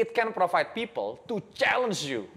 it can provide people to challenge you.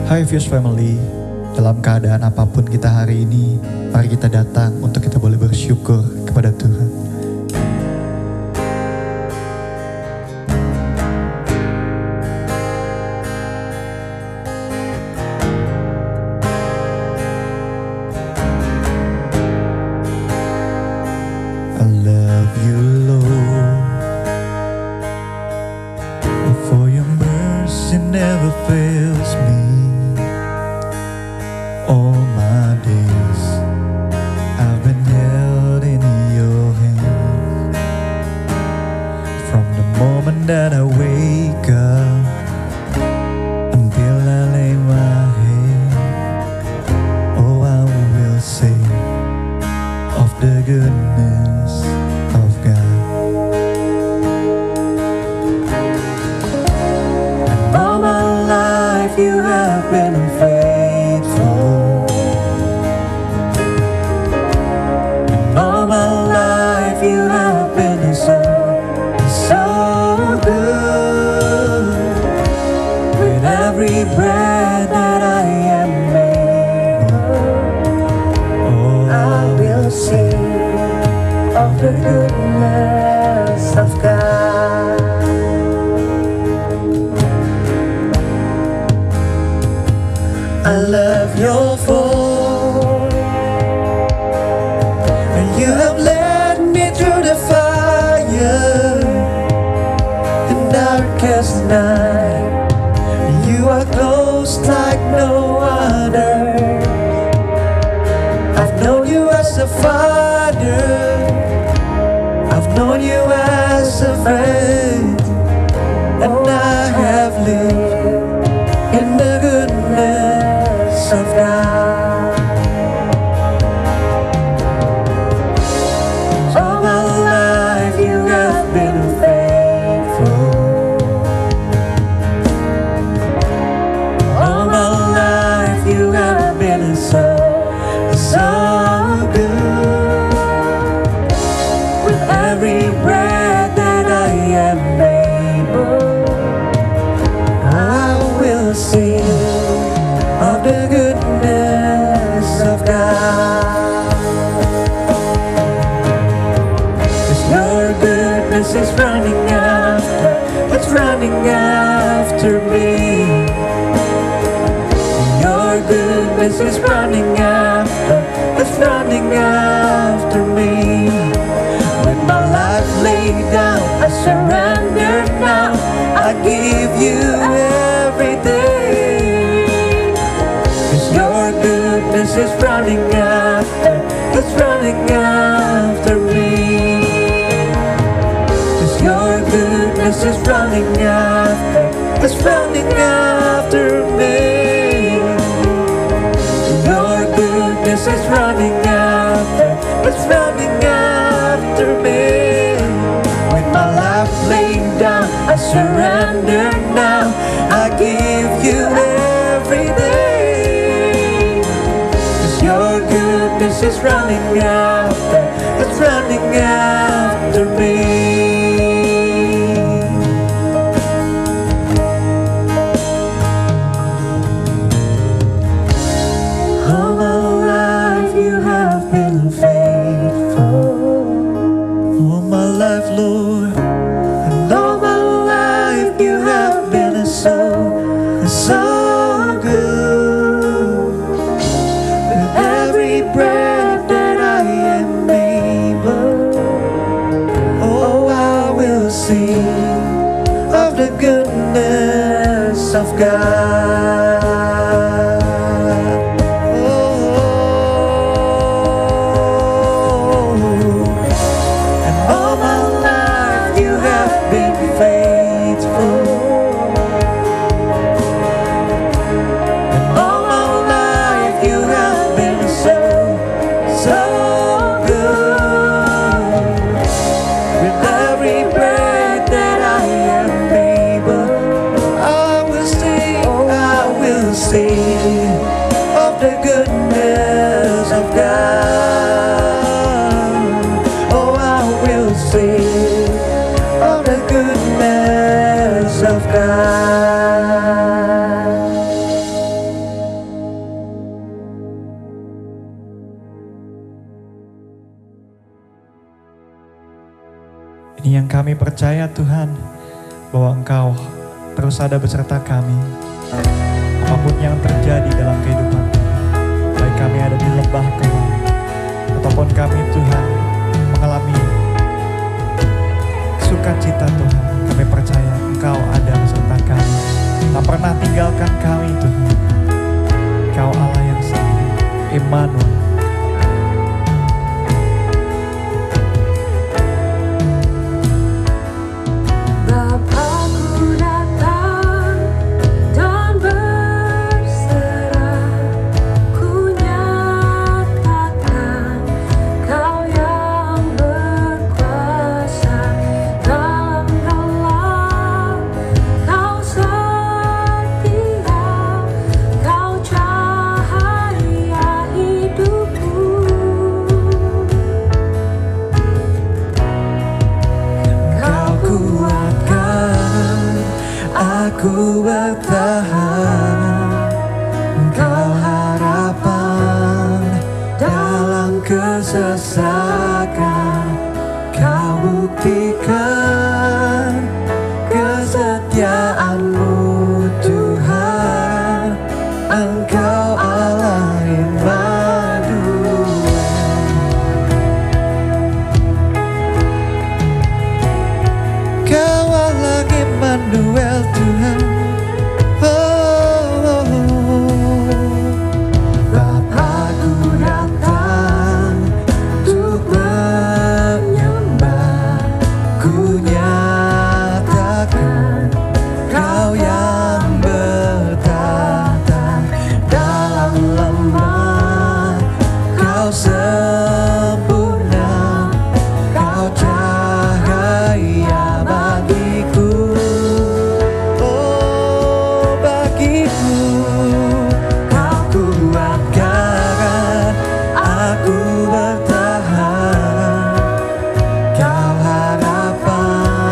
Hai Fuse Family, dalam keadaan apapun kita hari ini, mari kita datang untuk kita boleh bersyukur kepada Tuhan. I love you, Lord, for your mercy never fails me. All my days I've been held in your hands. From the moment that I wake up until I lay my head, oh, I will sing of the goodness of God. And all my life you have been faithful. All my life you have been so good. With every breath that I am able, oh, I will sing of the goodness of God. I love your voice. You have led me through the fire and darkest night. You are close like no other. I've known you as a father. I've known you as a friend. And I have lived in the goodness of God. It's running after me. Your your goodness is running after, it's running after me. With my life laid down, I surrender now. I give you every day. 'Cause your goodness is running after, it's running after me. 'Cause your goodness is running after, it's running after me. Your goodness is running after, it's running after me. With my life laid down, I surrender now. I give you every day. 'Cause your goodness is running after, it's running after me. All my life you have been faithful. All my life, Lord, and all my life you have been so, so good. With every breath that I am able, oh, I will sing of the goodness of God. Ini yang kami percaya Tuhan, bahwa Engkau terus ada beserta kami. Apapun yang terjadi dalam kehidupan, baik kami ada di lembah gelap, ataupun kami Tuhan mengalami sukacita Tuhan, kami percaya Engkau ada beserta kami. Tak pernah tinggalkan kami Tuhan. Engkau Allah yang sama, Immanuel. Ku bertahan, Engkau harapan dalam kesesakan. Kau buktikan kesetiaan-Mu Tuhan. Engkau Allah Immanuel. Kau Allah Immanuel Tuhan. Kau harapan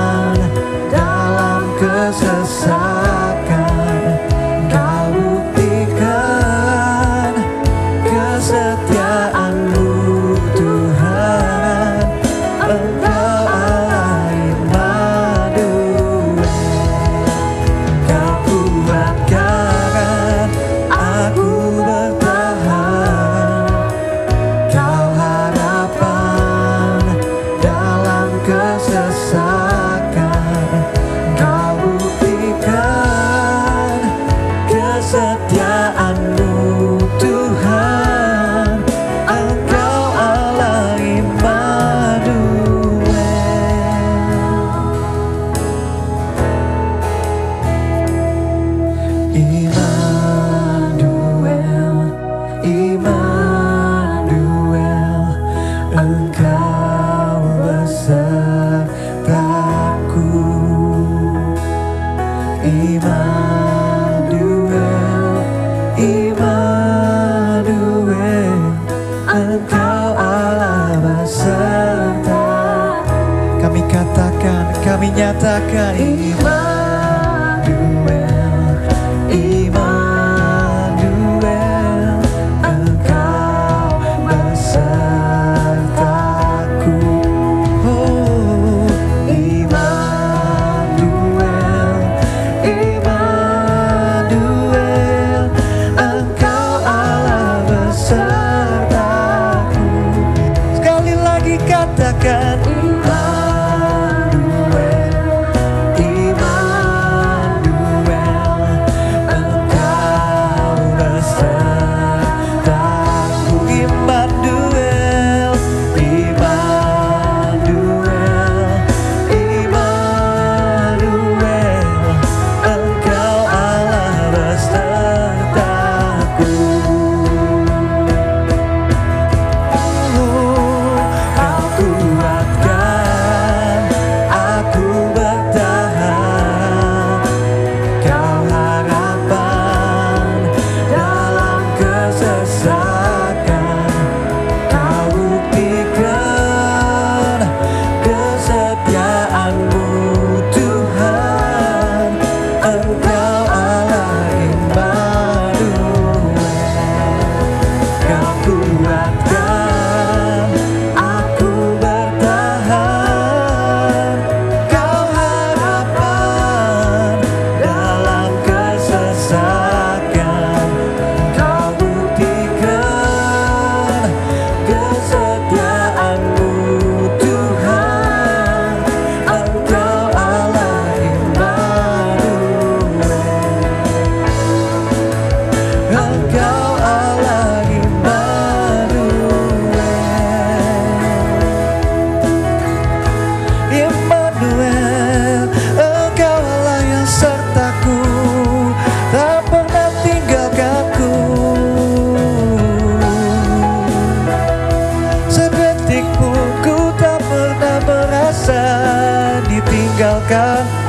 Immanuel, Immanuel, Engkau Allah beserta. Kami katakan, kami nyatakan, Immanuel, Immanuel, Engkau besertaku. Oh, Immanuel, Immanuel, Engkau Allah besertaku. Sekali lagi katakan,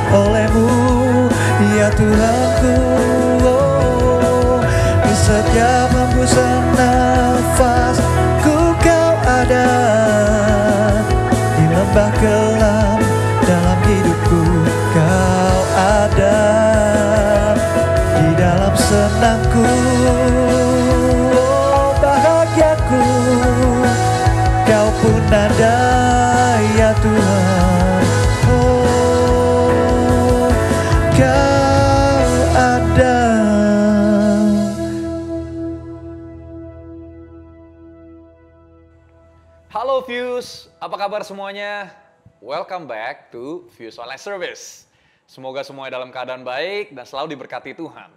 olehmu, ya Tuhanku. Oh, di setiap hembusan nafasku Kau ada, di lembah kelam dalam hidupku Kau ada, di dalam senangku, oh, bahagiaku Kau pun ada, ya Tuhan. Halo Fuse, apa kabar semuanya? Welcome back to Fuse Online Service. Semoga semuanya dalam keadaan baik dan selalu diberkati Tuhan.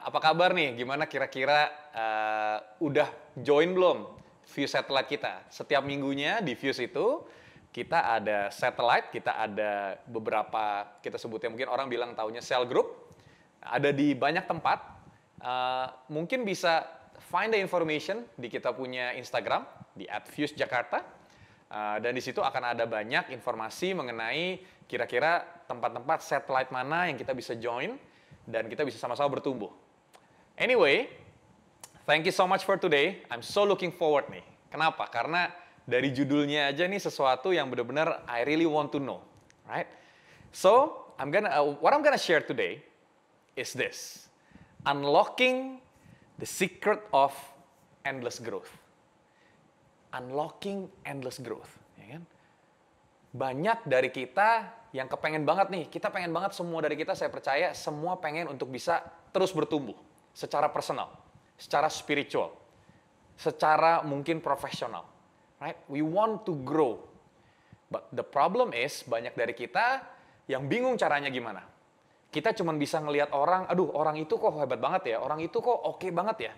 Apa kabar nih? Gimana kira-kira udah join belum Fuse Satellite kita? Setiap minggunya di Fuse itu kita ada satellite, kita ada beberapa, kita sebutnya mungkin orang bilang taunya cell group. Ada di banyak tempat. Mungkin bisa find the information di kita punya Instagram di @FuseJakarta, dan di situ akan ada banyak informasi mengenai kira-kira tempat-tempat satellite mana yang kita bisa join dan kita bisa sama-sama bertumbuh. Anyway, thank you so much for today. I'm so looking forward nih. Kenapa? Karena dari judulnya aja nih sesuatu yang benar-benar I really want to know, right? So, what I'm gonna share today is this: unlocking the secret of endless growth. Unlocking endless growth, ya kan? Banyak dari kita yang kepengen banget nih, kita pengen banget, semua dari kita saya percaya semua pengen untuk bisa terus bertumbuh secara personal, secara spiritual, secara mungkin profesional, right? We want to grow, but the problem is banyak dari kita yang bingung caranya gimana. Kita cuma bisa ngelihat orang, aduh orang itu kok hebat banget ya, orang itu kok oke banget ya.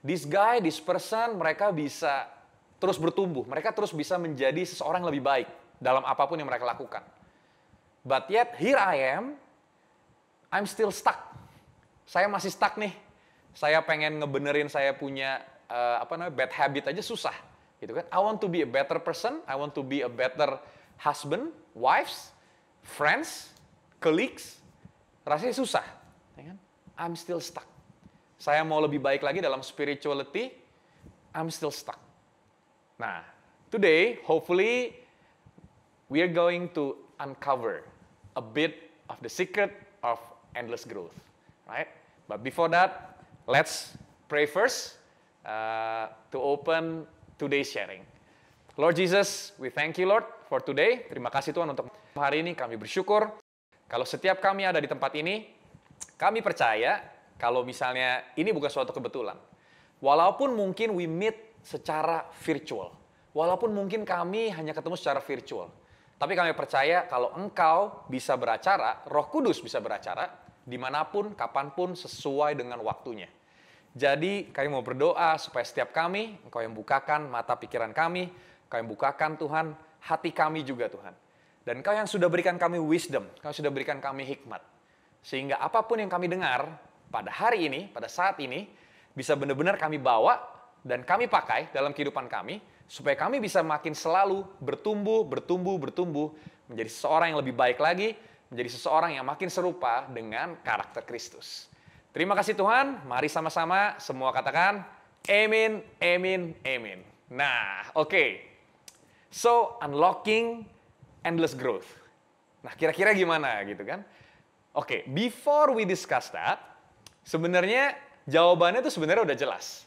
This guy, this person, mereka bisa terus bertumbuh, mereka terus bisa menjadi seseorang yang lebih baik dalam apapun yang mereka lakukan. But yet here I am, I'm still stuck. Saya masih stuck nih. Saya pengen ngebenerin saya punya bad habit aja susah, gitu kan? I want to be a better person, I want to be a better husband, wives, friends, colleagues, rasanya susah. Ya kan? I'm still stuck. Saya mau lebih baik lagi dalam spirituality, I'm still stuck. Nah, today, hopefully, we are going to uncover a bit of the secret of endless growth, right? But before that, let's pray first to open today's sharing. Lord Jesus, we thank you, Lord, for today. Terima kasih Tuhan untuk hari ini. Kami bersyukur kalau setiap kami ada di tempat ini, kami percaya kalau misalnya ini bukan suatu kebetulan. Walaupun mungkin we meet secara virtual, walaupun mungkin kami hanya ketemu secara virtual, tapi kami percaya kalau Engkau bisa beracara, Roh Kudus bisa beracara, dimanapun, kapanpun, sesuai dengan waktunya. Jadi kami mau berdoa supaya setiap kami, Engkau yang bukakan mata pikiran kami, Engkau yang bukakan Tuhan, hati kami juga Tuhan. Dan Engkau yang sudah berikan kami wisdom, Engkau sudah berikan kami hikmat. Sehingga apapun yang kami dengar pada hari ini, pada saat ini, bisa benar-benar kami bawa dan kami pakai dalam kehidupan kami, supaya kami bisa makin selalu bertumbuh, menjadi seseorang yang lebih baik lagi, menjadi seseorang yang makin serupa dengan karakter Kristus. Terima kasih Tuhan, mari sama-sama semua katakan, amin, amin, amin. Nah, oke. So, unlocking endless growth. Nah, kira-kira gimana gitu kan? Oke, before we discuss that, sebenarnya jawabannya itu sebenarnya udah jelas.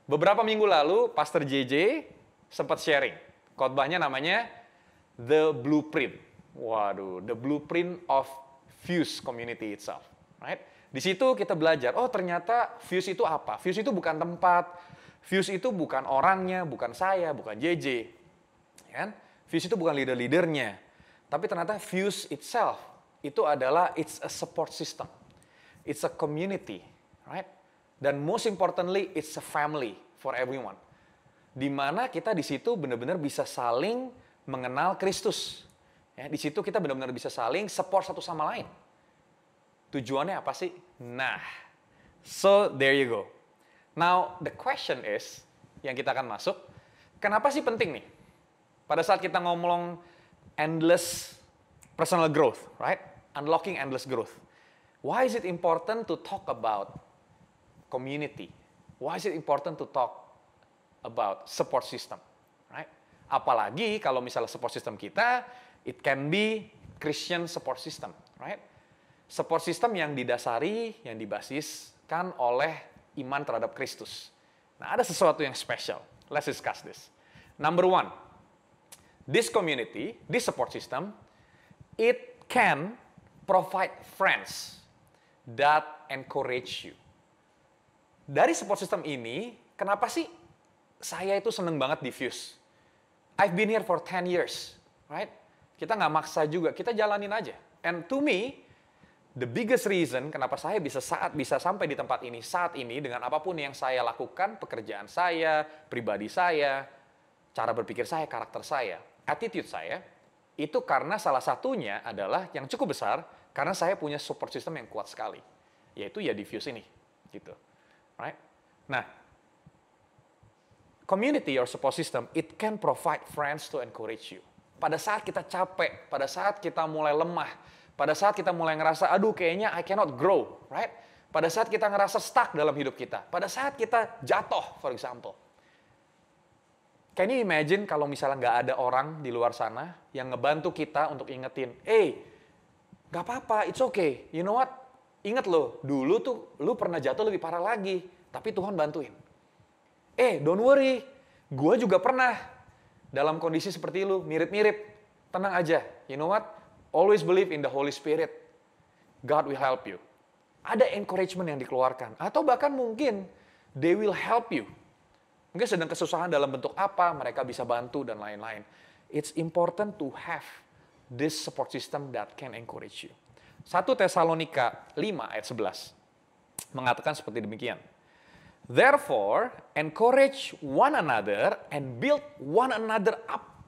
Beberapa minggu lalu, Pastor JJ sempat sharing. Khotbahnya namanya The Blueprint. Waduh, The Blueprint of Fuse Community itself. Right? Di situ kita belajar, oh ternyata Fuse itu apa? Fuse itu bukan tempat, Fuse itu bukan orangnya, bukan saya, bukan JJ. Kan? Fuse itu bukan leader-leadernya. Tapi ternyata Fuse itself itu adalah it's a support system. It's a community, right? Dan most importantly, it's a family for everyone. Di mana kita di situ benar-benar bisa saling mengenal Kristus. Ya, di situ kita benar-benar bisa saling support satu sama lain. Tujuannya apa sih? Nah, so there you go. Now, the question is, yang kita akan masuk, kenapa sih penting nih? Pada saat kita ngomong endless personal growth, right? Unlocking endless growth. Why is it important to talk about community? Why is it important to talk about support system? Right? Apalagi kalau misalnya support system kita, it can be Christian support system. Right? Support system yang didasari, yang dibasiskan oleh iman terhadap Kristus. Nah, ada sesuatu yang special. Let's discuss this. Number one, this community, this support system, it can provide friends that encourage you. Dari support system ini, kenapa sih saya itu seneng banget di Fuse? I've been here for 10 years, right? Kita nggak maksa juga, kita jalanin aja. And to me, the biggest reason kenapa saya bisa sampai di tempat ini saat ini dengan apapun yang saya lakukan, pekerjaan saya, pribadi saya, cara berpikir saya, karakter saya, attitude saya, itu karena salah satunya adalah yang cukup besar, karena saya punya support system yang kuat sekali, yaitu ya di Fuse ini, gitu, right? Nah, community or support system, it can provide friends to encourage you. Pada saat kita capek, pada saat kita mulai lemah, pada saat kita mulai ngerasa, aduh kayaknya I cannot grow, right? Pada saat kita ngerasa stuck dalam hidup kita, pada saat kita jatuh, for example. Can you imagine kalau misalnya nggak ada orang di luar sana yang ngebantu kita untuk ingetin, nggak apa-apa, it's okay. You know what? Ingat loh, dulu tuh lu pernah jatuh lebih parah lagi, tapi Tuhan bantuin. Don't worry, gue juga pernah dalam kondisi seperti lu, mirip-mirip. Tenang aja, you know what? Always believe in the Holy Spirit. God will help you. Ada encouragement yang dikeluarkan. Atau bahkan mungkin, they will help you. Mungkin sedang kesusahan dalam bentuk apa, mereka bisa bantu dan lain-lain. It's important to have this support system that can encourage you. 1 Tesalonika 5 ayat 11 mengatakan seperti demikian. Therefore, encourage one another and build one another up,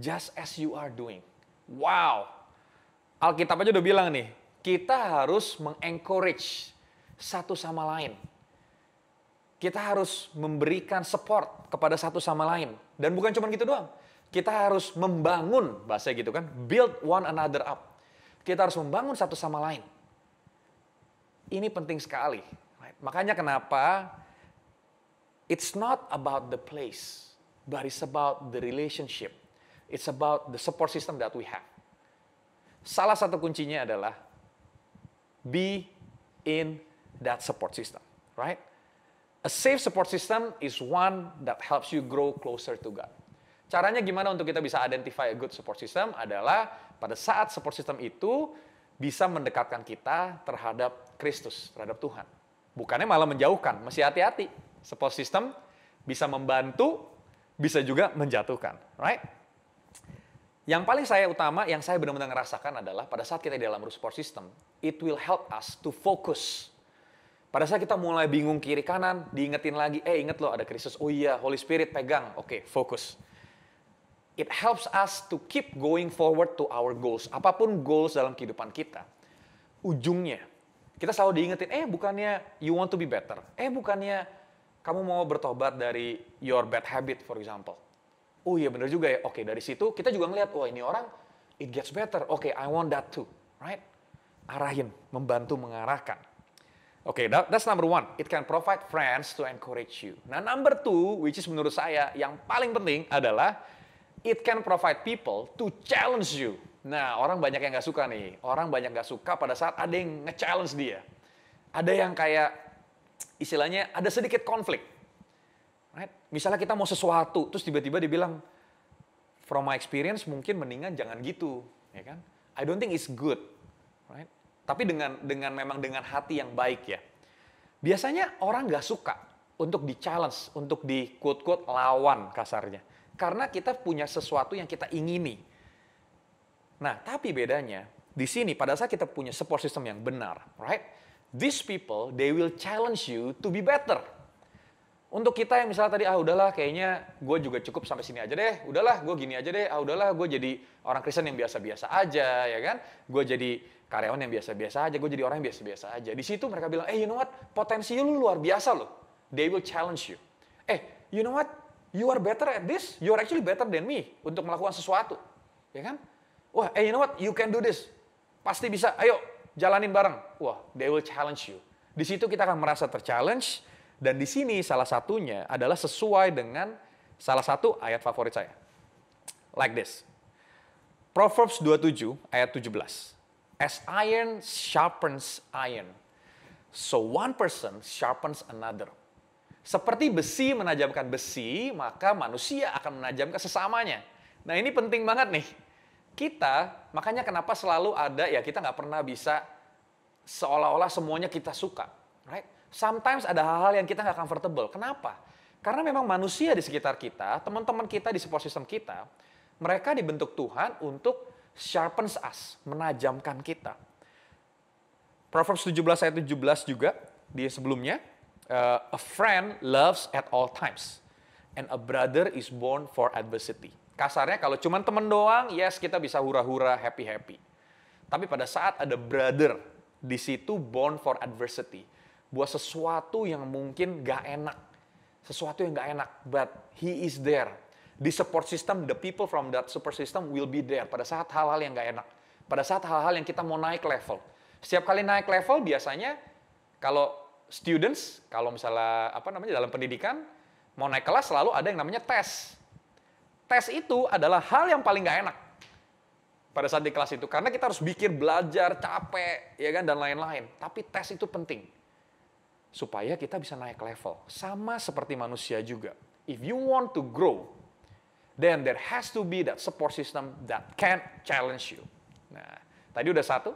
just as you are doing. Wow, Alkitab aja udah bilang nih, kita harus mengencourage satu sama lain. Kita harus memberikan support kepada satu sama lain. Dan bukan cuma gitu doang. Kita harus membangun, bahasa gitu kan, build one another up. Kita harus membangun satu sama lain. Ini penting sekali. Right? Makanya kenapa it's not about the place, but it's about the relationship. It's about the support system that we have. Salah satu kuncinya adalah be in that support system, right? A safe support system is one that helps you grow closer to God. Caranya gimana untuk kita bisa identify a good support system adalah pada saat support system itu bisa mendekatkan kita terhadap Kristus, terhadap Tuhan. Bukannya malah menjauhkan, mesti hati-hati. Support system bisa membantu, bisa juga menjatuhkan, right? Yang paling yang saya benar-benar ngerasakan adalah pada saat kita di dalam support system, it will help us to focus. Pada saat kita mulai bingung kiri kanan, diingetin lagi, inget loh ada Kristus, oh iya, Holy Spirit pegang, oke, fokus. It helps us to keep going forward to our goals. Apapun goals dalam kehidupan kita, ujungnya, kita selalu diingetin, bukannya you want to be better, bukannya kamu mau bertobat dari your bad habit, for example. Oh iya benar juga ya, oke dari situ kita juga ngeliat, ini orang, it gets better, oke, I want that too, right? Arahin, membantu mengarahkan. Oke, that's number one. It can provide friends to encourage you. Nah, number two, which is menurut saya yang paling penting adalah it can provide people to challenge you. Nah, orang banyak yang nggak suka nih. Orang banyak nggak suka pada saat ada yang nge-challenge dia. Ada yang kayak, istilahnya ada sedikit konflik. Right? Misalnya kita mau sesuatu, terus tiba-tiba dia bilang, from my experience mungkin mendingan jangan gitu. Ya kan? I don't think it's good. Right? Tapi memang dengan hati yang baik ya. Biasanya orang nggak suka untuk di-challenge, untuk di quote-quote lawan kasarnya. Karena kita punya sesuatu yang kita ingini. Nah, tapi bedanya, di sini pada saat kita punya support system yang benar, right? These people, they will challenge you to be better. Untuk kita yang misalnya tadi, udahlah kayaknya gue juga cukup sampai sini aja deh. Udahlah, gue gini aja deh. Udahlah, gue jadi orang Kristen yang biasa-biasa aja, ya kan? Gue jadi karyawan yang biasa-biasa aja, gue jadi orang yang biasa-biasa aja. Di situ mereka bilang, you know what? Potensi lu luar biasa loh. They will challenge you. You know what? You are better at this. You are actually better than me untuk melakukan sesuatu. Ya kan? Wah, you know what? You can do this. Pasti bisa. Ayo, jalanin bareng. Wah, they will challenge you. Di situ kita akan merasa ter-challenge. Dan di sini salah satunya adalah sesuai dengan salah satu ayat favorit saya. Like this. Proverbs 27 ayat 17. As iron sharpens iron, so one person sharpens another. Seperti besi menajamkan besi, maka manusia akan menajamkan sesamanya. Nah ini penting banget nih. Kita, makanya kenapa selalu ada, ya kita nggak pernah bisa seolah-olah semuanya kita suka. Right? Sometimes ada hal-hal yang kita nggak comfortable. Kenapa? Karena memang manusia di sekitar kita, teman-teman kita di support system kita, mereka dibentuk Tuhan untuk sharpens us, menajamkan kita. Proverbs 17 ayat 17 juga, di sebelumnya, a friend loves at all times, and a brother is born for adversity. Kasarnya kalau cuma teman doang, yes kita bisa hura-hura, happy-happy. Tapi pada saat ada brother, di situ born for adversity. Buat sesuatu yang mungkin gak enak. Sesuatu yang gak enak, but he is there. Di support system, the people from that support system will be there pada saat hal-hal yang gak enak. Pada saat hal-hal yang kita mau naik level. Setiap kali naik level biasanya kalau students, kalau misalnya dalam pendidikan, mau naik kelas selalu ada yang namanya tes. Tes itu adalah hal yang paling gak enak pada saat di kelas itu. Karena kita harus pikir, belajar, capek, ya kan, dan lain-lain. Tapi tes itu penting. Supaya kita bisa naik level. Sama seperti manusia juga. If you want to grow, then there has to be that support system that can challenge you. Nah, tadi udah satu.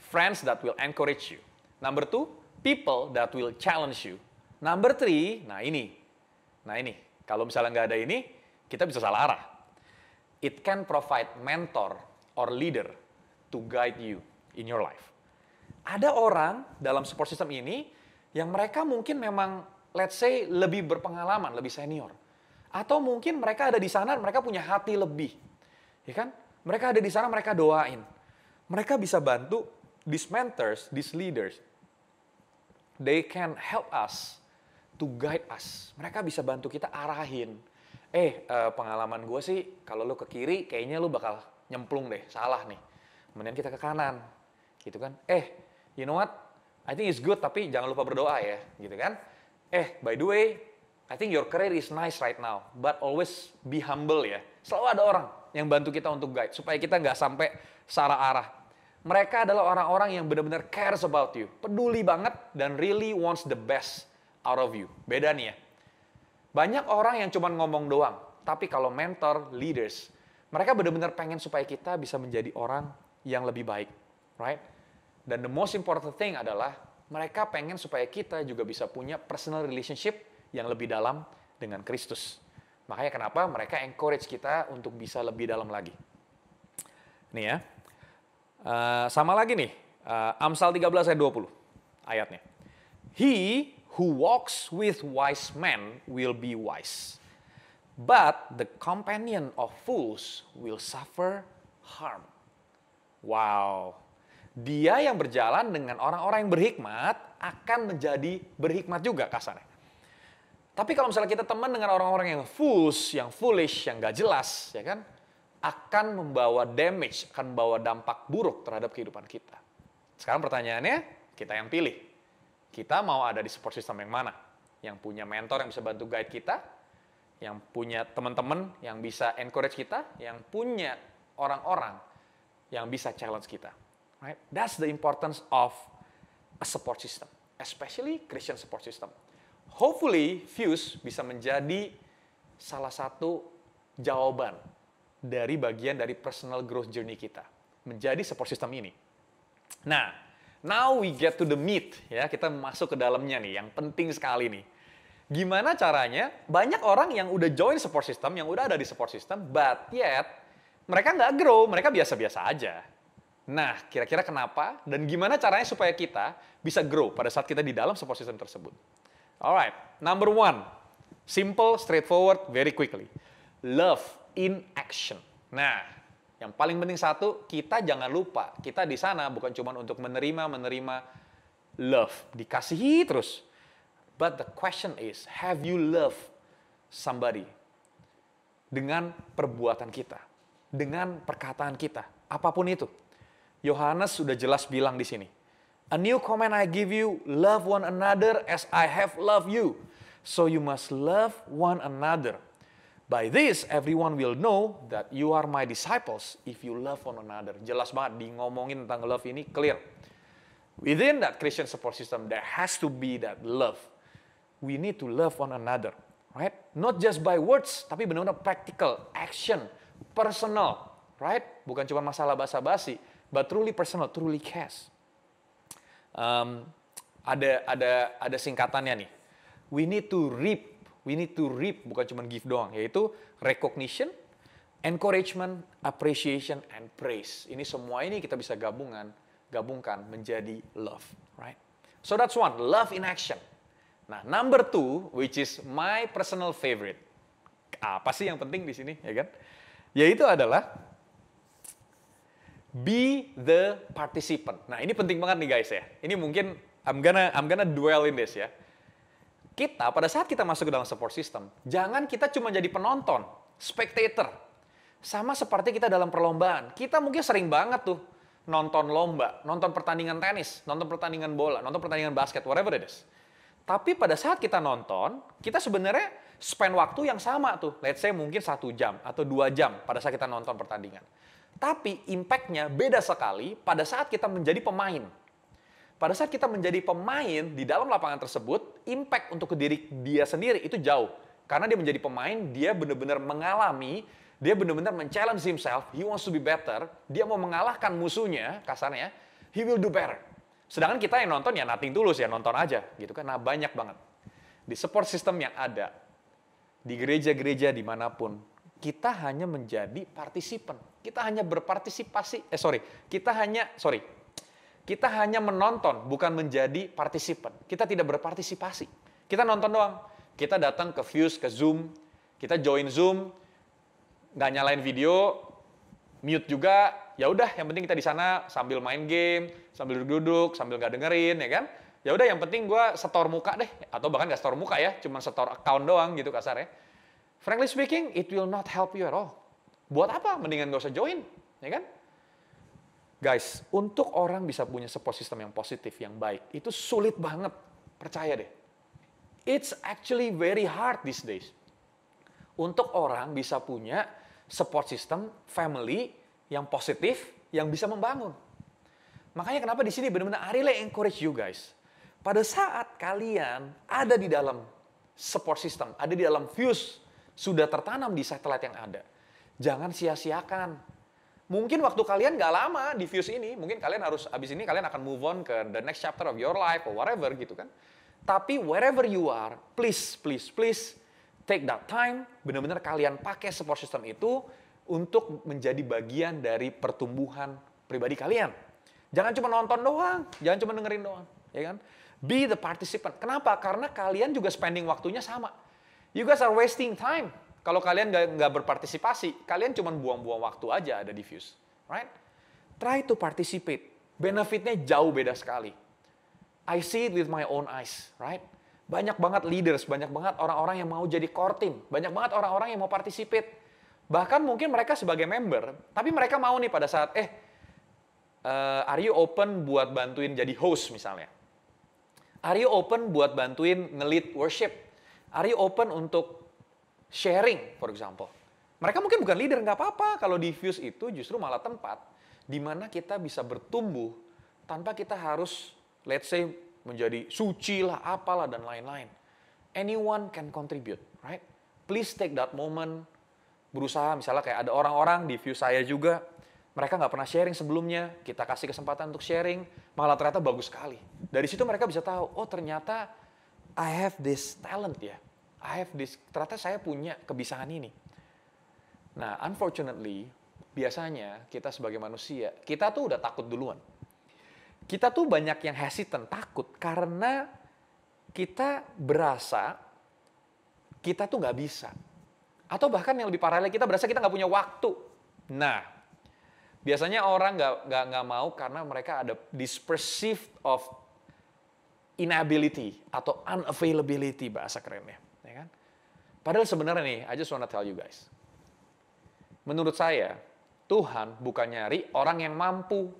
Friends that will encourage you. Number two, people that will challenge you. Number three, nah ini. Kalau misalnya nggak ada ini, kita bisa salah arah. It can provide mentor or leader to guide you in your life. Ada orang dalam support system ini yang mereka mungkin memang, let's say, lebih berpengalaman, lebih senior. Atau mungkin mereka ada di sana, mereka punya hati lebih. Ya kan? Mereka ada di sana, mereka doain. Mereka bisa bantu these mentors, these leaders. They can help us to guide us. Mereka bisa bantu kita arahin. Pengalaman gue sih, kalau lu ke kiri, kayaknya lu bakal nyemplung deh, salah nih. Kemudian kita ke kanan. Gitu kan? You know what? I think it's good, tapi jangan lupa berdoa ya, gitu kan. By the way, I think your career is nice right now, but always be humble ya. Selalu ada orang yang bantu kita untuk guide, supaya kita nggak sampai salah arah. Mereka adalah orang-orang yang benar-benar cares about you, peduli banget, dan really wants the best out of you. Beda nih ya. Banyak orang yang cuma ngomong doang, tapi kalau mentor, leaders, mereka benar-benar pengen supaya kita bisa menjadi orang yang lebih baik, right? Dan the most important thing adalah mereka pengen supaya kita juga bisa punya personal relationship yang lebih dalam dengan Kristus. Makanya kenapa mereka encourage kita untuk bisa lebih dalam lagi. Nih ya, sama lagi nih, Amsal 13 ayat 20 ayatnya. He who walks with wise men will be wise, but the companion of fools will suffer harm. Wow. Dia yang berjalan dengan orang-orang yang berhikmat akan menjadi berhikmat juga kasarnya. Tapi kalau misalnya kita teman dengan orang-orang yang foolish, yang gak jelas, ya kan, akan membawa damage, akan membawa dampak buruk terhadap kehidupan kita. Sekarang pertanyaannya, kita yang pilih. Kita mau ada di support system yang mana? Yang punya mentor yang bisa bantu guide kita, yang punya teman-teman yang bisa encourage kita, yang punya orang-orang yang bisa challenge kita. Right? That's the importance of a support system, especially Christian support system. Hopefully, Fuse bisa menjadi salah satu jawaban dari bagian dari personal growth journey kita, menjadi support system ini. Nah, now we get to the meat, ya, kita masuk ke dalamnya nih, yang penting sekali nih. Gimana caranya? Banyak orang yang udah join support system, yang udah ada di support system, but yet mereka nggak grow, mereka biasa-biasa aja. Nah, kira-kira kenapa dan gimana caranya supaya kita bisa grow pada saat kita di dalam support system tersebut? Alright, number 1, simple, straightforward, very quickly. Love in action. Nah, yang paling penting satu, kita jangan lupa, kita di sana bukan cuma untuk menerima love, dikasihi terus. But the question is, have you loved somebody? Dengan perbuatan kita, dengan perkataan kita, apapun itu. Yohanes sudah jelas bilang di sini. A new command I give you, love one another as I have loved you. So you must love one another. By this, everyone will know that you are my disciples if you love one another. Jelas banget, di ngomongin tentang love ini clear. Within that Christian support system, there has to be that love. We need to love one another, right? Not just by words, tapi benar-benar practical, action, personal, right? Bukan cuma masalah basa-basi. But truly personal, truly cares. Ada singkatannya nih. We need to reap, bukan cuma give doang, yaitu recognition, encouragement, appreciation, and praise. Ini semua ini kita bisa gabungkan menjadi love, right? So that's one, love in action. Nah, number 2, which is my personal favorite. Apa sih yang penting di sini, ya kan? Yaitu adalah be the participant. Nah, ini penting banget nih guys ya. Ini mungkin I'm gonna dwell in this ya. Kita pada saat kita masuk ke dalam support system, jangan kita cuma jadi penonton, spectator. Sama seperti kita dalam perlombaan. Kita mungkin sering banget tuh nonton lomba, nonton pertandingan tenis, nonton pertandingan bola, nonton pertandingan basket, whatever it is. Tapi pada saat kita nonton, kita sebenarnya spend waktu yang sama tuh. Let's say mungkin 1 jam atau 2 jam pada saat kita nonton pertandingan. Tapi impact-nya beda sekali pada saat kita menjadi pemain. Pada saat kita menjadi pemain di dalam lapangan tersebut, impact untuk ke diri dia sendiri itu jauh. Karena dia menjadi pemain, dia benar-benar mengalami, dia benar-benar men-challenge himself, he wants to be better, dia mau mengalahkan musuhnya, kasarnya, he will do better. Sedangkan kita yang nonton ya nothing tulus ya, nonton aja gitu kan. Nah, banyak banget. Di support system yang ada, di gereja-gereja dimanapun, kita hanya menjadi partisipan. Kita hanya kita hanya menonton, bukan menjadi partisipan. Kita tidak berpartisipasi. Kita nonton doang. Kita datang ke Fuse, ke Zoom, kita join Zoom, nggak nyalain video, mute juga. Ya udah, yang penting kita di sana sambil main game, sambil duduk-duduk, sambil nggak dengerin, ya kan? Ya udah, yang penting gue setor muka deh, atau bahkan nggak setor muka ya, cuma setor account doang gitu kasarnya. Frankly speaking, it will not help you at all. Buat apa? Mendingan gak usah join, ya kan? Guys, untuk orang bisa punya support system yang positif, yang baik, itu sulit banget. Percaya deh. It's actually very hard these days. Untuk orang bisa punya support system, family yang positif, yang bisa membangun. Makanya kenapa di sini benar-benar I really encourage you guys. Pada saat kalian ada di dalam support system, ada di dalam Fuse, sudah tertanam di satellite yang ada. Jangan sia-siakan. Mungkin waktu kalian gak lama di Fuse ini, mungkin kalian harus, abis ini kalian akan move on ke the next chapter of your life or whatever gitu kan. Tapi wherever you are, please, please, please, take that time, benar-benar kalian pakai support system itu untuk menjadi bagian dari pertumbuhan pribadi kalian. Jangan cuma nonton doang, jangan cuma dengerin doang, ya kan? Be the participant. Kenapa? Karena kalian juga spending waktunya sama. You guys are wasting time. Kalau kalian nggak berpartisipasi, kalian cuma buang-buang waktu aja ada di Fuse, right? Try to participate. Benefitnya jauh beda sekali. I see it with my own eyes, right? Banyak banget leaders, banyak banget orang-orang yang mau jadi core team, banyak banget orang-orang yang mau participate. Bahkan mungkin mereka sebagai member, tapi mereka mau nih pada saat, are you open buat bantuin jadi host misalnya? Are you open buat bantuin nge-lead worship? Are you open untuk sharing, for example. Mereka mungkin bukan leader, nggak apa-apa. Kalau di Fuse itu justru malah tempat di mana kita bisa bertumbuh tanpa kita harus, let's say, menjadi suci lah, apalah, dan lain-lain. Anyone can contribute, right? Please take that moment, berusaha, misalnya kayak ada orang-orang di Fuse saya juga, mereka nggak pernah sharing sebelumnya, kita kasih kesempatan untuk sharing, malah ternyata bagus sekali. Dari situ mereka bisa tahu, oh ternyata I have this talent ya. Ternyata saya punya kebiasaan ini. Nah, unfortunately, biasanya kita sebagai manusia, kita tuh udah takut duluan. Kita tuh banyak yang hesitant, takut, karena kita berasa kita tuh nggak bisa. Atau bahkan yang lebih parah lagi, kita berasa kita nggak punya waktu. Nah, biasanya orang nggak mau karena mereka ada this perceived of inability atau unavailability bahasa kerennya. Ya kan? Padahal sebenarnya nih, I just wanna tell you guys. Menurut saya, Tuhan bukan nyari orang yang mampu.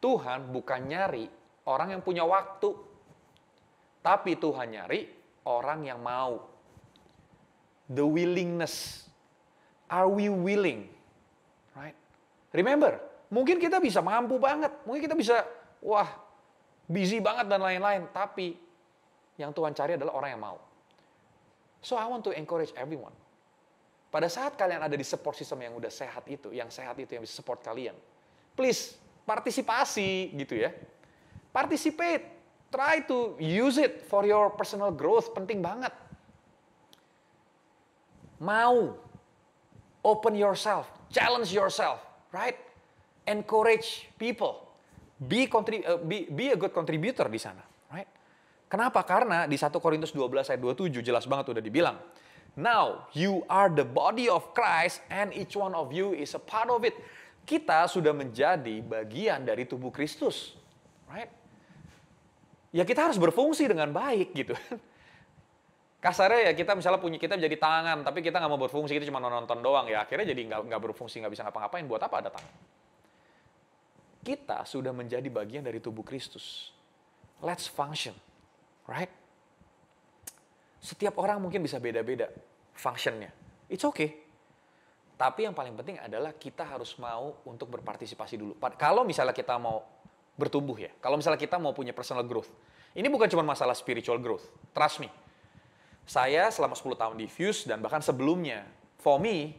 Tuhan bukan nyari orang yang punya waktu. Tapi Tuhan nyari orang yang mau. The willingness. Are we willing? Right? Remember, mungkin kita bisa mampu banget. Mungkin kita bisa, busy banget dan lain-lain. Tapi yang Tuhan cari adalah orang yang mau. So I want to encourage everyone. Pada saat kalian ada di support system yang udah sehat itu, yang bisa support kalian, please partisipasi gitu ya. Participate, try to use it for your personal growth, penting banget. Mau, open yourself, challenge yourself, right? Encourage people, be a good contributor di sana, right? Kenapa? Karena di 1 Korintus 12 ayat 27 jelas banget udah dibilang. Now, you are the body of Christ and each one of you is a part of it. Kita sudah menjadi bagian dari tubuh Kristus. Right? Ya kita harus berfungsi dengan baik gitu. Kasarnya ya kita misalnya kita jadi tangan, tapi kita nggak mau berfungsi, kita cuma nonton doang ya. Akhirnya jadi nggak berfungsi, nggak bisa ngapa-ngapain. Buat apa ada tangan? Kita sudah menjadi bagian dari tubuh Kristus. Let's function. Right? Setiap orang mungkin bisa beda-beda functionnya. It's okay. Tapi yang paling penting adalah kita harus mau untuk berpartisipasi dulu. Kalau misalnya kita mau bertumbuh ya, kalau misalnya kita mau punya personal growth. Ini bukan cuma masalah spiritual growth. Trust me. Saya selama 10 tahun di Fuse dan bahkan sebelumnya, for me,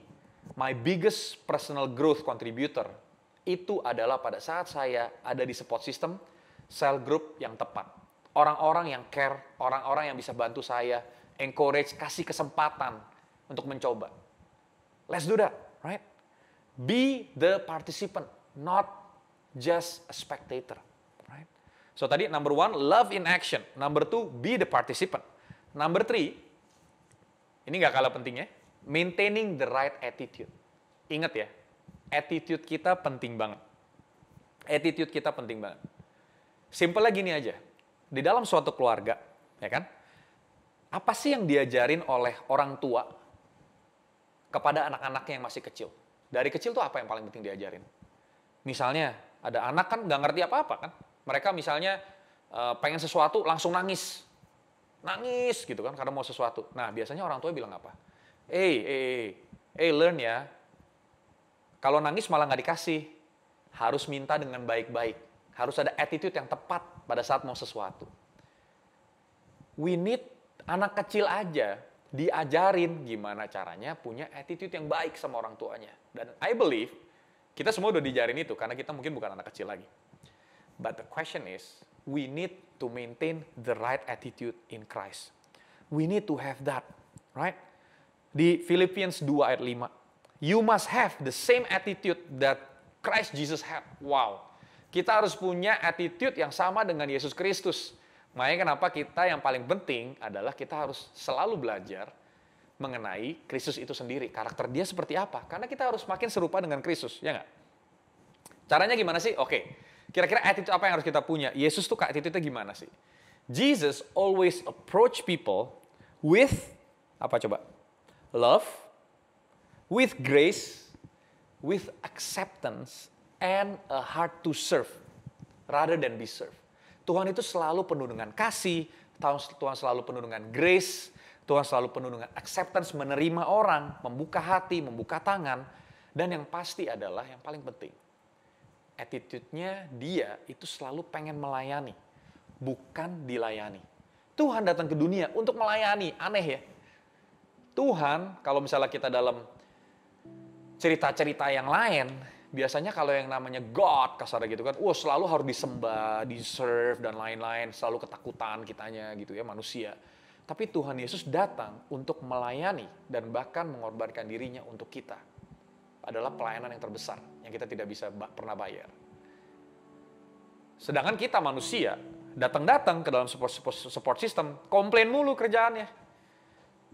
my biggest personal growth contributor itu adalah pada saat saya ada di support system, cell group yang tepat. Orang-orang yang care, orang-orang yang bisa bantu saya, encourage, kasih kesempatan untuk mencoba. Let's do that, right? Be the participant, not just a spectator, right? So tadi number 1, love in action. Number 2, be the participant. Number 3, ini nggak kalah pentingnya, maintaining the right attitude. Ingat ya, attitude kita penting banget. Attitude kita penting banget. Simpelnya gini aja. Di dalam suatu keluarga, ya kan? Apa sih yang diajarin oleh orang tua kepada anak-anaknya yang masih kecil? Dari kecil tuh apa yang paling penting diajarin? Misalnya, Ada anak kan nggak ngerti apa-apa kan. Mereka misalnya pengen sesuatu langsung nangis. Nangis gitu kan karena mau sesuatu. Nah biasanya orang tua bilang apa? Learn ya. Kalau nangis malah nggak dikasih. Harus minta dengan baik-baik. Harus ada attitude yang tepat pada saat mau sesuatu. We need anak kecil aja diajarin gimana caranya punya attitude yang baik sama orang tuanya. Dan I believe kita semua udah diajarin itu karena kita mungkin bukan anak kecil lagi. But the question is, we need to maintain the right attitude in Christ. We need to have that, right? Di Philippians 2 ayat 5, you must have the same attitude that Christ Jesus had. Wow. Kita harus punya attitude yang sama dengan Yesus Kristus. Makanya kenapa kita yang paling penting adalah kita harus selalu belajar mengenai Kristus itu sendiri. Karakter dia seperti apa? Karena kita harus makin serupa dengan Kristus, ya nggak? Caranya gimana sih? Oke, kira-kira attitude apa yang harus kita punya? Yesus tuh attitude-nya gimana sih? Jesus always approach people with, apa coba? Love, with grace, with acceptance, and a heart to serve, rather than be served. Tuhan itu selalu penuh dengan kasih, Tuhan selalu penuh dengan grace, Tuhan selalu penuh dengan acceptance, menerima orang, membuka hati, membuka tangan, dan yang pasti adalah yang paling penting, attitude-nya dia itu selalu pengen melayani, bukan dilayani. Tuhan datang ke dunia untuk melayani, aneh ya. Tuhan, kalau misalnya kita dalam cerita-cerita yang lain, biasanya kalau yang namanya God, kasarnya gitu kan, selalu harus disembah, diserve, dan lain-lain. Selalu ketakutan kitanya gitu ya, manusia. Tapi Tuhan Yesus datang untuk melayani dan bahkan mengorbankan dirinya untuk kita. Adalah pelayanan yang terbesar, yang kita tidak bisa pernah bayar. Sedangkan kita manusia, datang-datang ke dalam support system, komplain mulu kerjaannya.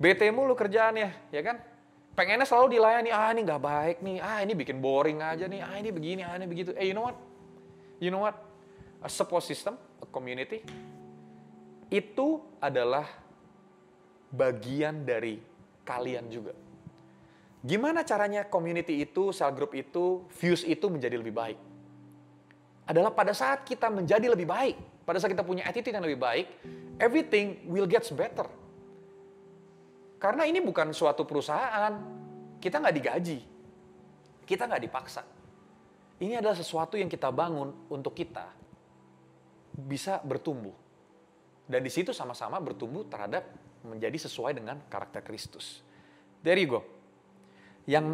bete mulu kerjaannya, ya kan? Pengennya selalu dilayani, ini nggak baik nih, ini bikin boring aja nih, ini begini, ini begitu. You know what? You know what? A support system, a community, itu adalah bagian dari kalian juga. Gimana caranya community itu, cell group itu, Fuse itu menjadi lebih baik? Adalah pada saat kita menjadi lebih baik, pada saat kita punya attitude yang lebih baik, everything will get better. Karena ini bukan suatu perusahaan, kita nggak digaji, kita nggak dipaksa. Ini adalah sesuatu yang kita bangun untuk kita bisa bertumbuh. Dan di situ sama-sama bertumbuh terhadap menjadi sesuai dengan karakter Kristus. There you go. Yang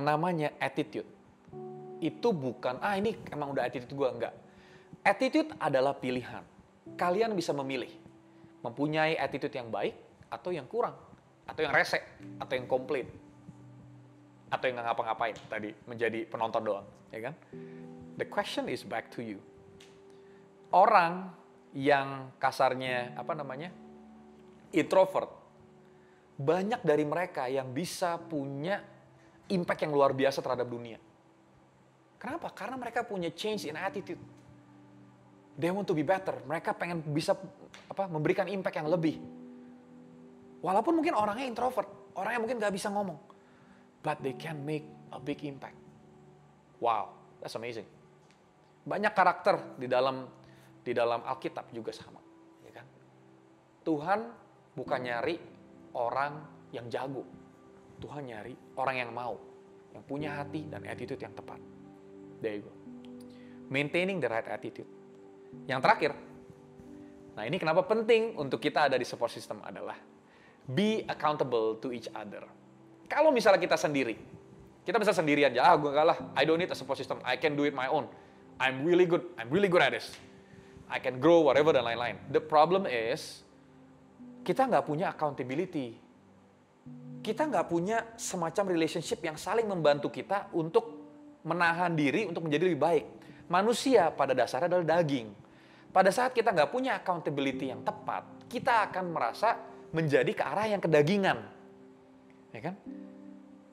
namanya attitude itu bukan ini emang udah attitude gue, enggak. Attitude adalah pilihan. Kalian bisa memilih mempunyai attitude yang baik atau yang kurang, atau yang rese, atau yang komplain, atau yang nggak ngapa-ngapain tadi menjadi penonton doang, ya kan? The question is back to you. Orang yang kasarnya introvert, banyak dari mereka yang bisa punya impact yang luar biasa terhadap dunia. Kenapa? Karena mereka punya change in attitude. They want to be better. Mereka pengen bisa memberikan impact yang lebih. Walaupun mungkin orangnya introvert, orangnya mungkin gak bisa ngomong, but they can make a big impact. Wow, that's amazing. Banyak karakter di dalam Alkitab juga sama, ya kan? Tuhan bukan nyari orang yang jago. Tuhan nyari orang yang mau, yang punya hati dan attitude yang tepat. There you go. Maintaining the right attitude. Yang terakhir, nah ini kenapa penting untuk kita ada di support system adalah be accountable to each other. Kalau misalnya kita sendiri, kita bisa sendirian aja, gue enggak lah, I don't need a support system, I can do it my own. I'm really good at this. I can grow whatever dan lain-lain. The problem is, kita nggak punya accountability. Kita nggak punya semacam relationship yang saling membantu kita untuk menahan diri untuk menjadi lebih baik. Manusia pada dasarnya adalah daging. Pada saat kita nggak punya accountability yang tepat, kita akan merasa menjadi ke arah yang kedagingan. Ya kan?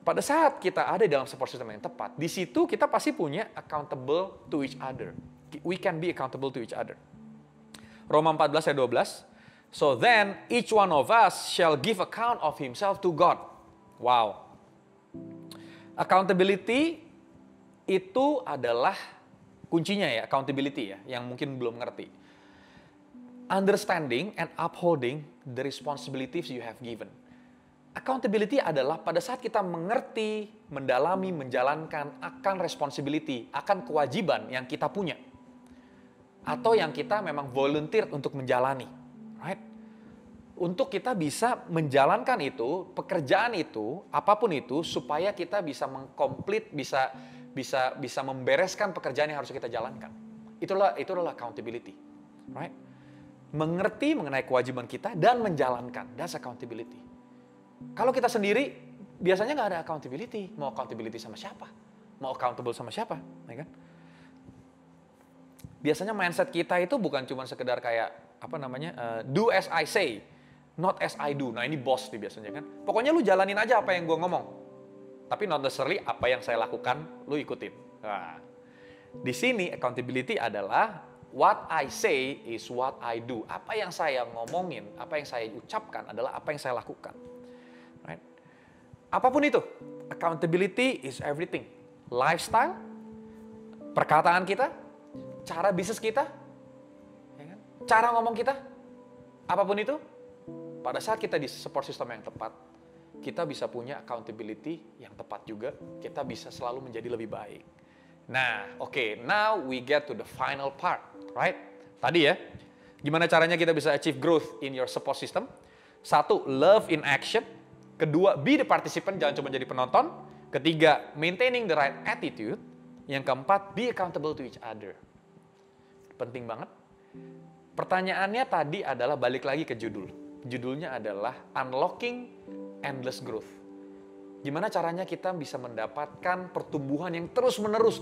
Pada saat kita ada dalam support system yang tepat, di situ kita pasti punya accountable to each other. We can be accountable to each other. Roma 14 ayat 12. So then each one of us shall give account of himself to God. Wow. Accountability itu adalah kuncinya ya, accountability ya, yang mungkin belum ngerti. Understanding and upholding the responsibilities you have given. Accountability adalah pada saat kita mengerti, mendalami, menjalankan akan responsibility, akan kewajiban yang kita punya. Atau yang kita memang volunteer untuk menjalani. Right? Untuk kita bisa menjalankan itu, pekerjaan itu, apapun itu, supaya kita bisa mengkomplit, bisa membereskan pekerjaan yang harus kita jalankan. Itulah accountability. Right? Mengerti mengenai kewajiban kita dan menjalankan. That's accountability. Kalau kita sendiri, biasanya nggak ada accountability. Mau accountability sama siapa? Mau accountable sama siapa? Ya kan? Biasanya mindset kita itu bukan cuma sekedar kayak, do as I say, not as I do. Nah ini boss nih biasanya kan. Pokoknya lu jalanin aja apa yang gue ngomong. Tapi not necessarily apa yang saya lakukan, lu ikutin. Nah, di sini accountability adalah what I say is what I do. Apa yang saya ngomongin, apa yang saya ucapkan adalah apa yang saya lakukan. Right? Apapun itu, accountability is everything. Lifestyle, perkataan kita, cara bisnis kita, ya kan? Cara ngomong kita, apapun itu, pada saat kita di support system yang tepat, kita bisa punya accountability yang tepat juga, kita bisa selalu menjadi lebih baik. Nah, now we get to the final part, right? Tadi ya, gimana caranya kita bisa achieve growth in your support system? 1, love in action. 2, be the participant, jangan cuma jadi penonton. 3, maintaining the right attitude. Yang 4, be accountable to each other. Penting banget. Pertanyaannya tadi adalah balik lagi ke judul. Judulnya adalah Unlocking Endless Growth. Gimana caranya kita bisa mendapatkan pertumbuhan yang terus-menerus.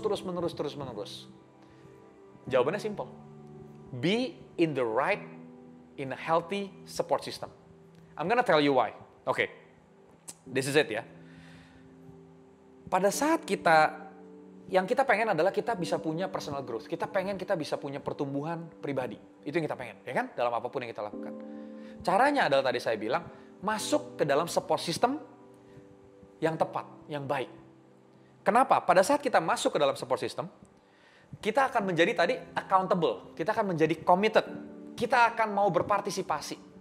Jawabannya simple. Be in a healthy support system. I'm gonna tell you why. This is it ya. Pada saat yang kita pengen adalah kita bisa punya personal growth. Kita bisa punya pertumbuhan pribadi. Itu yang kita pengen, ya kan? Dalam apapun yang kita lakukan. Caranya adalah tadi saya bilang, masuk ke dalam support system yang tepat, yang baik. Kenapa? Pada saat kita masuk ke dalam support system, kita akan menjadi tadi accountable, kita akan menjadi committed, kita akan mau berpartisipasi.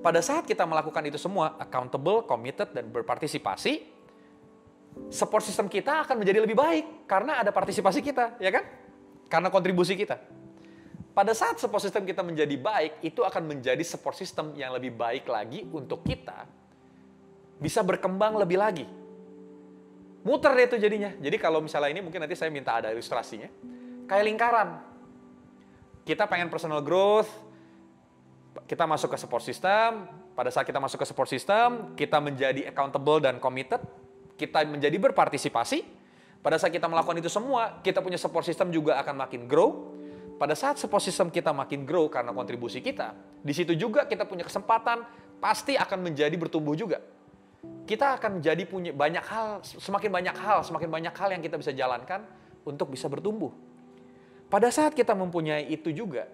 Pada saat kita melakukan itu semua, accountable, committed, dan berpartisipasi, support system kita akan menjadi lebih baik karena ada partisipasi kita, ya kan? Karena kontribusi kita. Pada saat support system kita menjadi baik, itu akan menjadi support system yang lebih baik lagi untuk kita bisa berkembang lebih lagi. Muter deh itu jadinya. Jadi kalau misalnya ini mungkin nanti saya minta ada ilustrasinya. Kayak lingkaran. Kita pengen personal growth, kita masuk ke support system. Pada saat kita masuk ke support system, kita menjadi accountable dan committed. Kita menjadi berpartisipasi. Pada saat kita melakukan itu semua, kita punya support system juga akan makin grow. Pada saat support system kita makin grow karena kontribusi kita, di situ juga kita punya kesempatan, pasti akan menjadi bertumbuh juga. Kita akan jadi punya semakin banyak hal yang kita bisa jalankan untuk bisa bertumbuh. Pada saat kita mempunyai itu juga,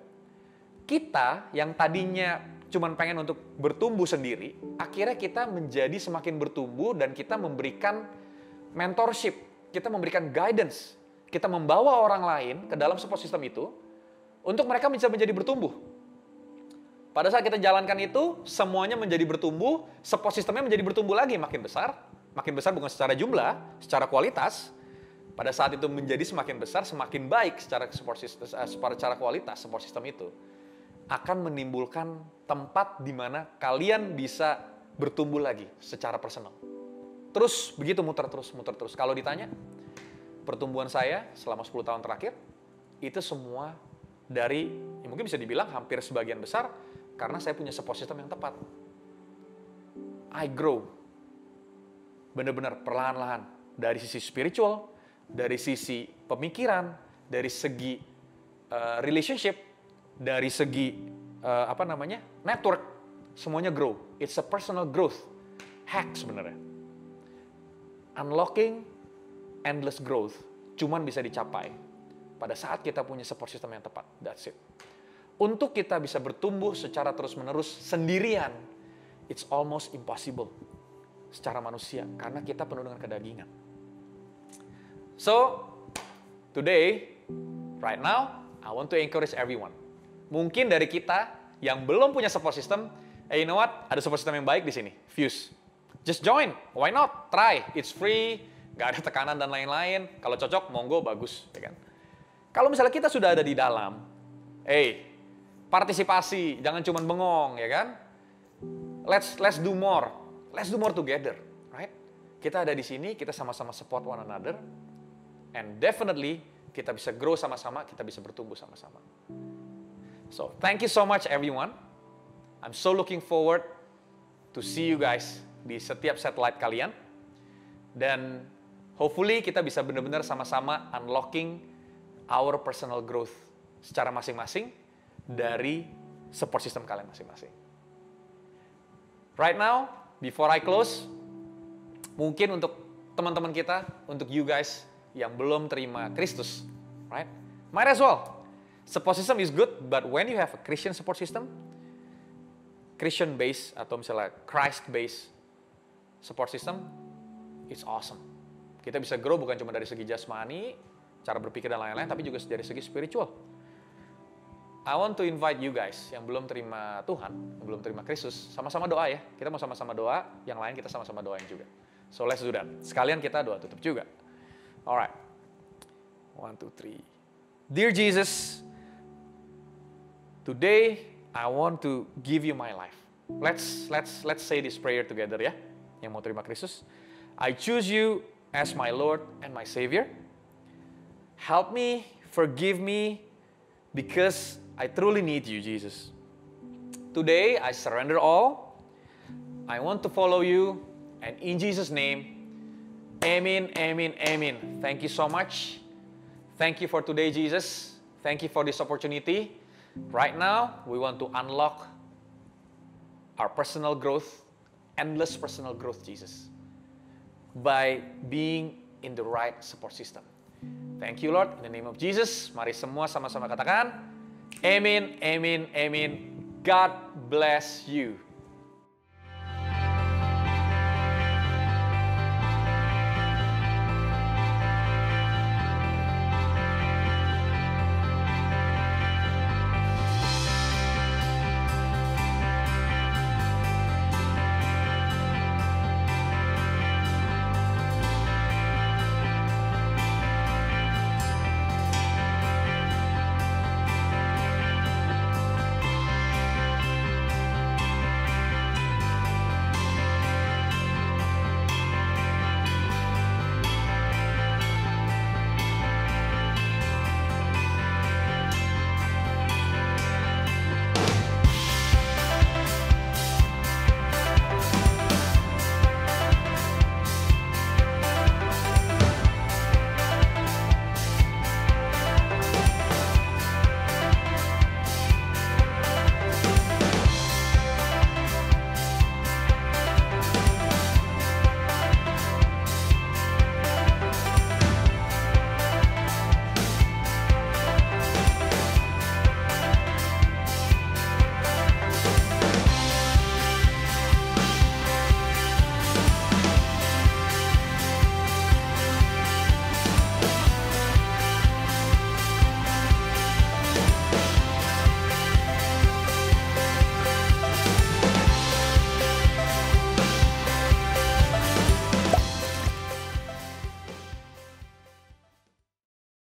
kita yang tadinya cuma pengen untuk bertumbuh sendiri, akhirnya kita menjadi semakin bertumbuh dan kita memberikan mentorship, kita memberikan guidance, kita membawa orang lain ke dalam support system itu untuk mereka bisa menjadi bertumbuh. Pada saat kita jalankan itu, semuanya menjadi bertumbuh, support systemnya menjadi bertumbuh lagi, makin besar bukan secara jumlah, secara kualitas. Pada saat itu menjadi semakin besar, semakin baik secara kualitas support system itu akan menimbulkan tempat di mana kalian bisa bertumbuh lagi secara personal. Terus begitu muter terus. Kalau ditanya, pertumbuhan saya selama 10 tahun terakhir itu semua dari, mungkin bisa dibilang hampir sebagian besar karena saya punya support system yang tepat. I grow. Benar-benar perlahan-lahan. Dari sisi spiritual, dari sisi pemikiran, dari segi relationship, dari segi network, semuanya grow. It's a personal growth hack sebenarnya. Unlocking endless growth cuman bisa dicapai pada saat kita punya support system yang tepat. That's it. Untuk kita bisa bertumbuh secara terus-menerus sendirian, it's almost impossible secara manusia karena kita penuh dengan kedagingan. So, today, right now, I want to encourage everyone. Mungkin dari kita yang belum punya support system, you know what? Ada support system yang baik di sini, Fuse. Just join, why not? Try, it's free, gak ada tekanan dan lain-lain. Kalau cocok, monggo, bagus, ya kan? Kalau misalnya kita sudah ada di dalam, partisipasi, jangan cuma bengong, ya kan? Let's do more together, right? Kita ada di sini, kita sama-sama support one another, and definitely kita bisa grow sama-sama, kita bisa bertumbuh sama-sama. So, thank you so much everyone. I'm so looking forward to see you guys di setiap satellite kalian. Dan hopefully kita bisa benar-benar sama-sama unlocking our personal growth secara masing-masing dari support system kalian masing-masing. Right now, before I close, mungkin untuk teman-teman kita, untuk you guys yang belum terima Kristus, right? Might as well. Support system is good, but when you have a Christian support system, Christian-based atau misalnya Christ-based support system, it's awesome. Kita bisa grow bukan cuma dari segi jasmani, cara berpikir dan lain-lain, tapi juga dari segi spiritual. I want to invite you guys yang belum terima Tuhan, yang belum terima Kristus, sama-sama doa ya. Kita mau sama-sama doa, yang lain kita sama-sama doain juga. So let's do that. Sekalian kita doa tutup juga. Alright. 1, 2, 3. Dear Jesus, today I want to give you my life. Let's say this prayer together ya. Yang mau terima Kristus. I choose you as my Lord and my Savior. Help me, forgive me, because I truly need you, Jesus. Today I surrender all. I want to follow you, and in Jesus' name, amen, amen, amen. Thank you so much. Thank you for today, Jesus. Thank you for this opportunity. Right now, we want to unlock our personal growth, endless personal growth, Jesus, by being in the right support system. Thank you, Lord. In the name of Jesus, mari semua sama-sama katakan, amen, amen, amen. God bless you.